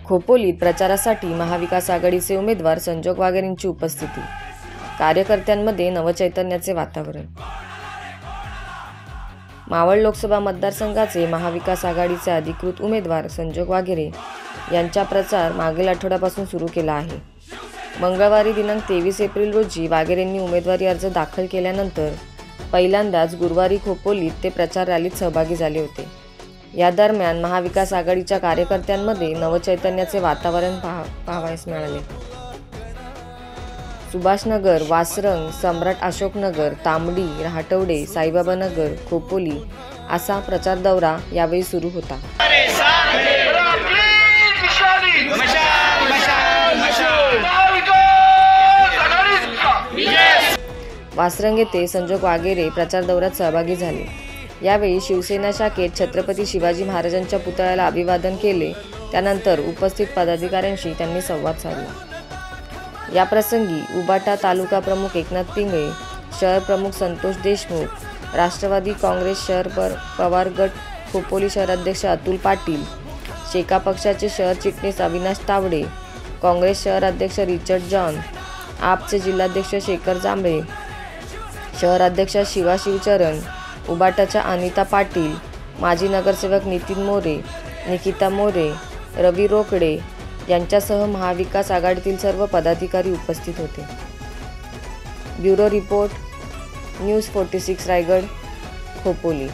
खोपोलीत प्रचारासाठी महाविकास आघाडीचे उमेदवार संजोग वाघेरेंची उपस्थिती, कार्यकर्त्यांमध्ये नवचैतन्याचे वातावरण। मावळ लोकसभा मतदारसंघाचे महाविकास आघाडीचे अधिकृत उमेदवार संजोग वाघेरे यांचा प्रचार मागील आठवड्यापासून सुरू केला आहे। मंगळवारी दिनांक 23 एप्रिल रोजी वाघेरेंनी उमेदवारी अर्ज दाखल केल्यानंतर पहिल्यांदाच गुरुवारी खोपोलीत ते प्रचार रॅलीत सहभागी झाले होते। या दरम्यान महाविकास आघाडीच्या कार्यकर्त्यांमध्ये नवचैतन्याचे वातावरण पाहावयास मिळाले। सुभाषनगर, वासरंग, सम्राट अशोकनगर, तांबडी, राहटवडे, साईबाबा नगर, खोपोली असा प्रचार दौरा यावेळी सुरू होता। वासरंग येथे संजोग वाघेरे प्रचार दौऱ्यात सहभागी झाले। यावेळी शिवसेना शाखेत छत्रपती शिवाजी महाराजांच्या पुतळ्याला अभिवादन केले। त्यानंतर उपस्थित पदाधिकाऱ्यांशी त्यांनी संवाद साधला। या प्रसंगी उबाटा तालुका प्रमुख एकनाथ पिंगळे, शहर प्रमुख संतोष देशमुख, राष्ट्रवादी काँग्रेस शहर पवार गट खोपोली शहराध्यक्ष अतुल पाटील, शेका पक्षाचे शहर चिटणीस अविनाश तावडे, काँग्रेस शहर अध्यक्ष रिचर्ड जॉन, आपचे जिल्हाध्यक्ष शेखर जांभळे, शहर अध्यक्ष शिवा शिवचरण, उबाटाच्या अनिता पाटील, माजी नगरसेवक नितीन मोरे, निकिता मोरे, रवी रोकडे यांच्यासह महाविकास आघाडीतील सर्व पदाधिकारी उपस्थित होते। Bureau report, news 46 Raigad, Khopoli.